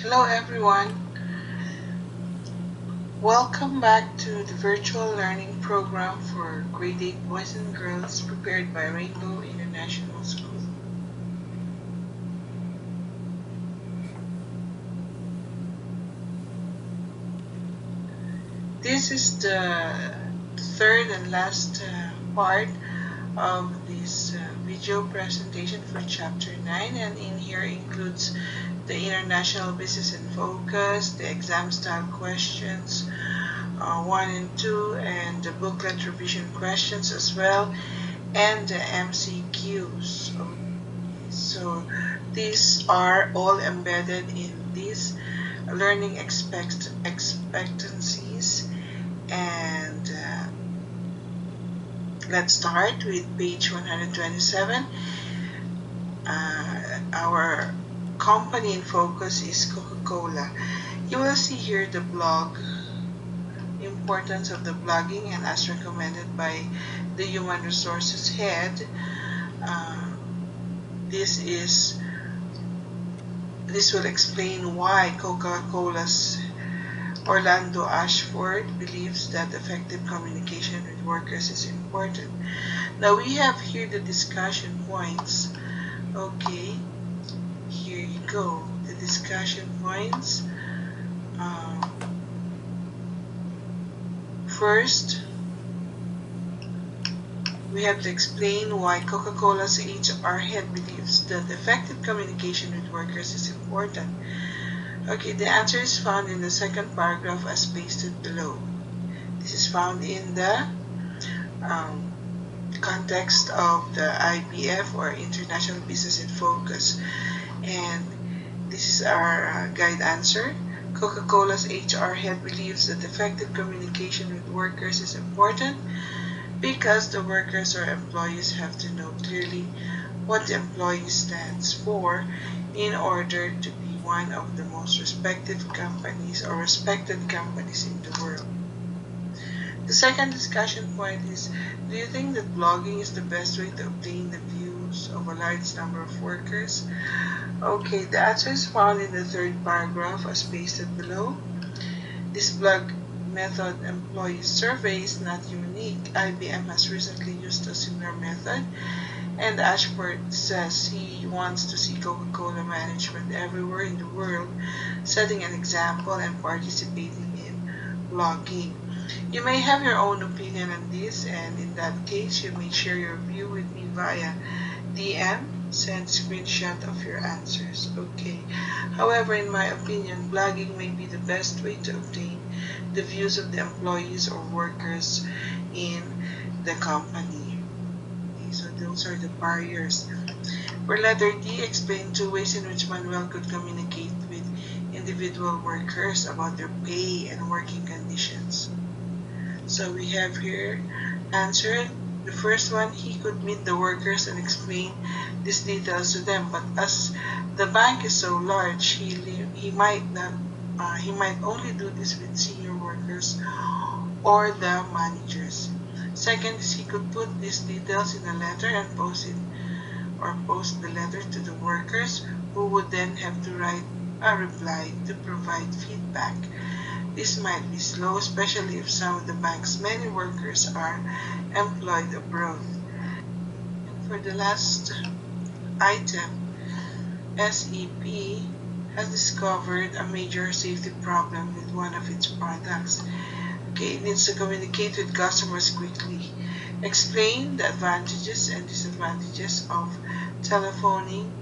Hello everyone, welcome back to the virtual learning program for grade 8 boys and girls prepared by Rainbow International School. This is the third and last part of this video presentation for chapter 9, and in here includes the international business in focus, the exam style questions 1 and 2, and the booklet revision questions as well, and the MCQs. So these are all embedded in these learning expectancies, and let's start with page 127. Our company in focus is Coca-Cola. You will see here the blog, importance of the blogging, and as recommended by the human resources head, this will explain why Coca-Cola's Orlando Ashford believes that effective communication with workers is important. Now we have here the discussion points. Okay, here you go, the discussion points. First, we have to explain why Coca-Cola's HR head believes that effective communication with workers is important. Okay, the answer is found in the second paragraph as pasted below. This is found in the context of the IBF, or International Business in Focus, and this is our guide answer. Coca-Cola's HR head believes that effective communication with workers is important because the workers or employees have to know clearly what the employee stands for in order to be one of the most respected companies in the world. The second discussion point is, do you think that blogging is the best way to obtain the views of a large number of workers? Okay, the answer is found in the third paragraph as pasted below. This blog method employee survey is not unique. IBM has recently used a similar method, and Ashford says he wants to see Coca-Cola management everywhere in the world setting an example and participating in blogging. You may have your own opinion on this, and in that case, you may share your view with me via DM. Send screenshot of your answers. Okay. However, in my opinion, blogging may be the best way to obtain the views of the employees or workers in the company. Okay, so those are the barriers. For letter D, explain 2 ways in which Manuel could communicate with individual workers about their pay and working conditions. So we have here answered. The first one, he could meet the workers and explain these details to them, but as the bank is so large, he might only do this with senior workers or the managers. Second is, he could put these details in a letter and post the letter to the workers, who would then have to write a reply to provide feedback. This might be slow, especially if some of the bank's many workers are employed abroad. And for the last item, SEP has discovered a major safety problem with one of its products. Okay, it needs to communicate with customers quickly. Explain the advantages and disadvantages of telephoning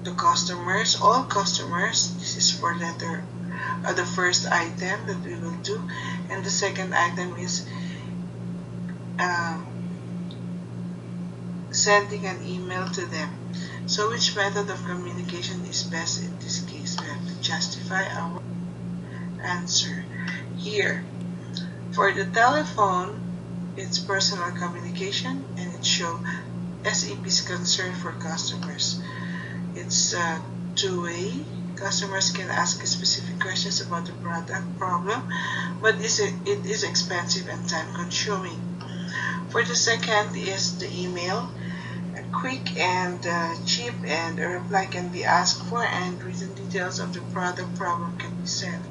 the customers, all customers. This is for the first item that we will do, and the second item is sending an email to them. So which method of communication is best in this case? We have to justify our answer. Here, for the telephone, it's personal communication, and it shows SEP's concern for customers. It's two-way. Customers can ask specific questions about the product problem, but it is expensive and time-consuming. For the second is the email. quick and cheap, and a reply can be asked for, and written details of the product problem can be sent.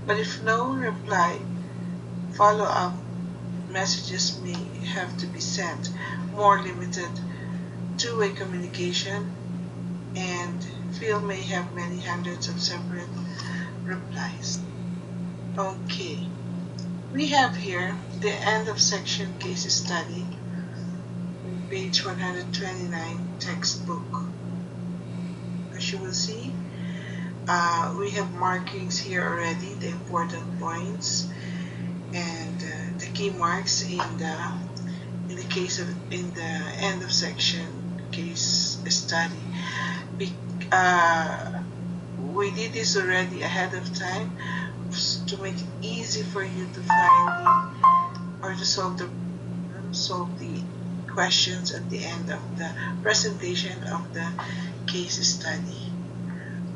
But if no reply, follow-up messages may have to be sent. More limited two-way communication, and field may have many hundreds of separate replies. Okay, we have here the end of section case study, page 129 textbook. As you will see, we have markings here already, the important points and the key marks in the case of in the end of section case study. We did this already ahead of time to make it easy for you to find or to solve the questions at the end of the presentation of the case study.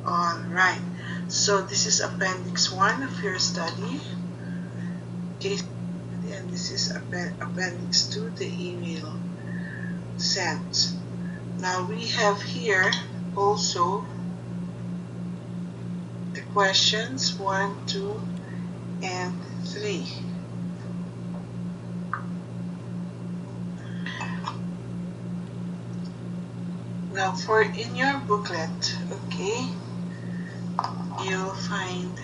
Alright, so this is appendix 1 of your study, case study, and this is appendix 2, the email sent. Now we have here also the questions 1, 2, and 3. Now for in your booklet, okay, you'll find,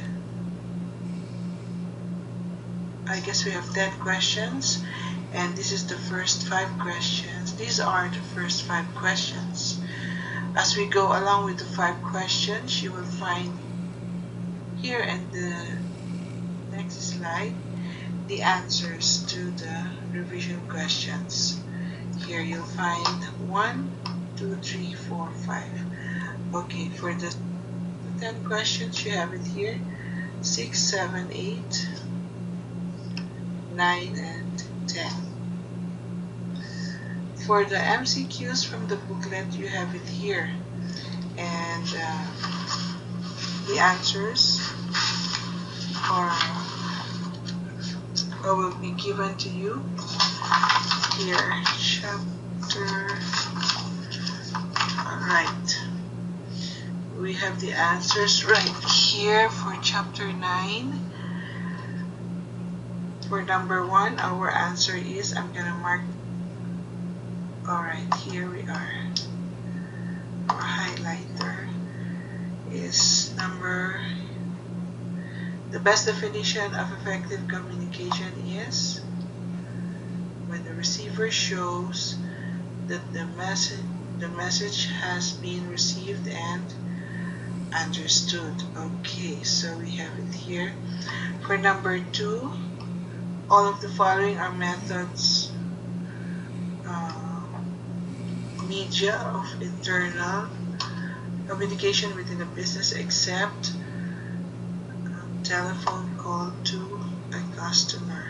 I guess we have 10 questions, and this is the first 5 questions. These are the first 5 questions. As we go along with the 5 questions, you will find here in the next slide the answers to the revision questions. Here you'll find 1, 2, 3, 4, 5. Okay, for the 10 questions, you have it here, 6, 7, 8, 9, and 10. For the MCQs from the booklet, you have it here, and the answers will be given to you here. Chapter. Alright, we have the answers right here for chapter 9. For number 1, our answer is, I'm gonna mark. Alright, here we are. Our highlighter is the best definition of effective communication is when the receiver shows that the message has been received and understood. Okay, so we have it here. For number 2, all of the following are methods, media of internal communication within a business, except telephone call to a customer.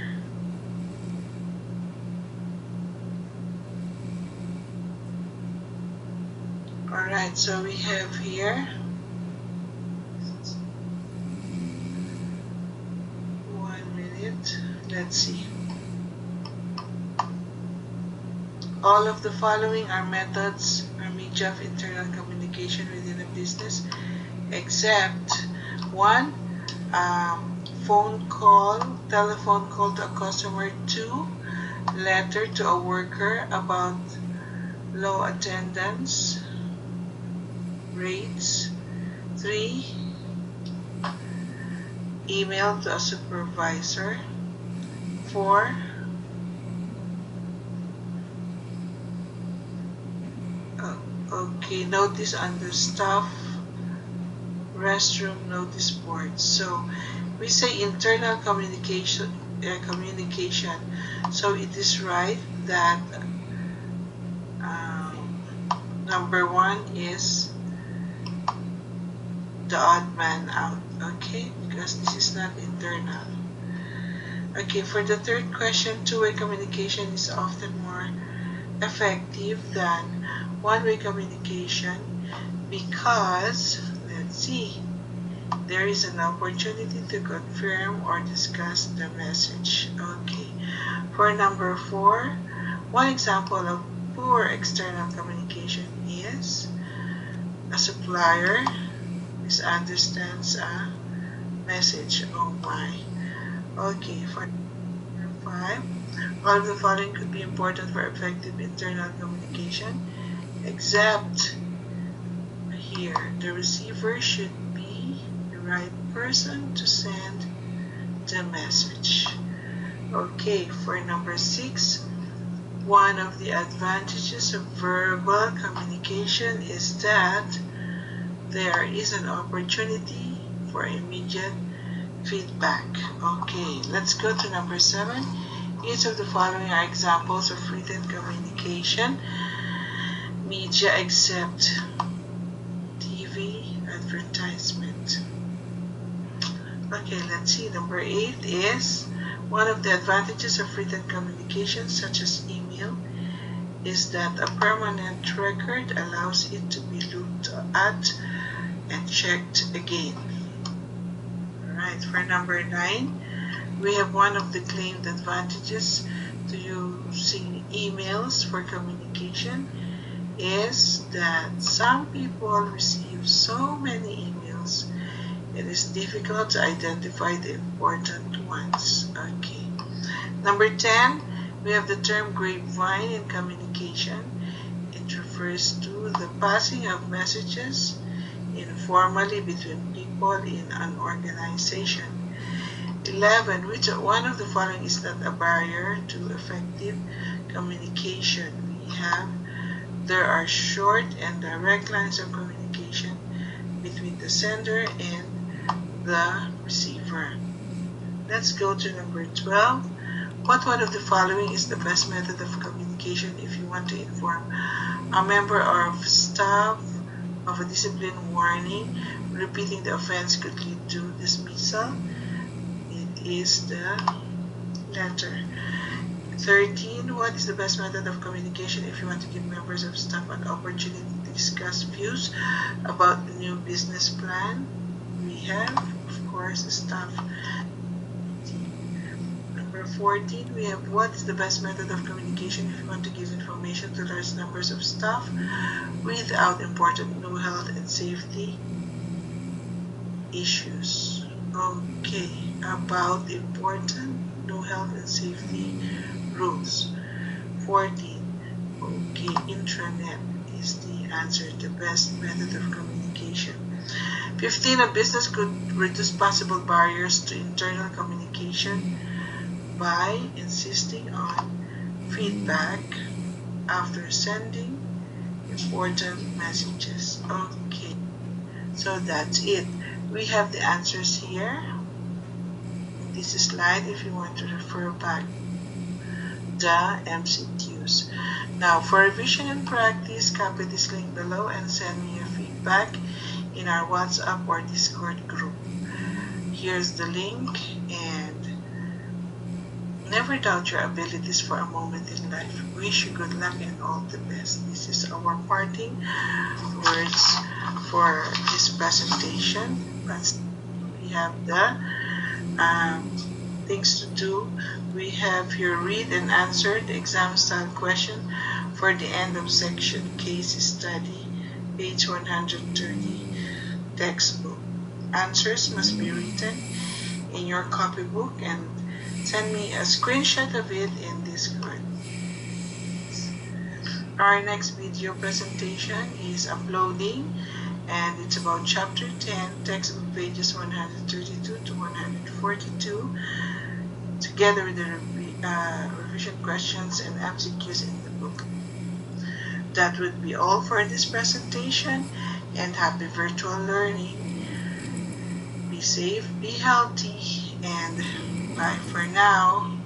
Alright, so we have here 1 minute. Let's see. All of the following are methods or media of internal communication within a business, except 1, phone call, telephone call to a customer. 2, letter to a worker about low attendance rates. 3, email to a supervisor. 4, okay, notice on the staff restroom notice board. So we say internal communication, so it is right that number 1 is the odd man out, okay, because this is not internal. Okay, for the third question, two-way communication is often more effective than one-way communication because, let's see, there is an opportunity to confirm or discuss the message. Okay, for number 4, one example of poor external communication communication is a supplier misunderstands a message. Oh my. Okay, for number 5, all of the following could be important for effective internal communication, except here, the receiver should be the right person to send the message. Okay, for number 6, one of the advantages of verbal communication is that there is an opportunity for immediate feedback. Okay, let's go to number 7. Each of the following are examples of written communication media except TV advertisement. Okay, let's see. Number 8 is one of the advantages of written communication, such as email, is that a permanent record allows it to be looked at and checked again. Alright, for number 9, we have one of the claimed advantages to using emails for communication is that some people receive so many emails, it is difficult to identify the important ones. Okay. Number 10, we have the term grapevine in communication. It refers to the passing of messages informally between people in an organization. 11, which one of the following is not a barrier to effective communication? We have there are short and direct lines of communication between the sender and the receiver. Let's go to number 12. What one of the following is the best method of communication if you want to inform a member of staff of a discipline warning? Repeating the offense could lead to dismissal. It is the letter. 13. What is the best method of communication if you want to give members of staff an opportunity to discuss views about the new business plan? We have, of course, the staff. Number 14, we have what is the best method of communication if you want to give information to large numbers of staff without important new health and safety issues. Okay, about important new health and safety rules. 14. Okay, intranet is the answer, the best method of communication. 15. A business could reduce possible barriers to internal communication by insisting on feedback after sending important messages. Okay, so that's it. We have the answers here in this slide if you want to refer back the MCQs. Now, for revision and practice, copy this link below and send me your feedback in our WhatsApp or Discord group. Here's the link, and never doubt your abilities for a moment in life. Wish you good luck and all the best. This is our parting words for this presentation. But we have the things to do. We have here read and answer the exam style question for the end of section case study, page 130, textbook. Answers must be written in your copybook and send me a screenshot of it in Discord. Our next video presentation is uploading, and it's about chapter 10, textbook pages 132 to 142, together with the revision questions and MCQs in the book. That would be all for this presentation, and happy virtual learning. Be safe, be healthy, and bye for now.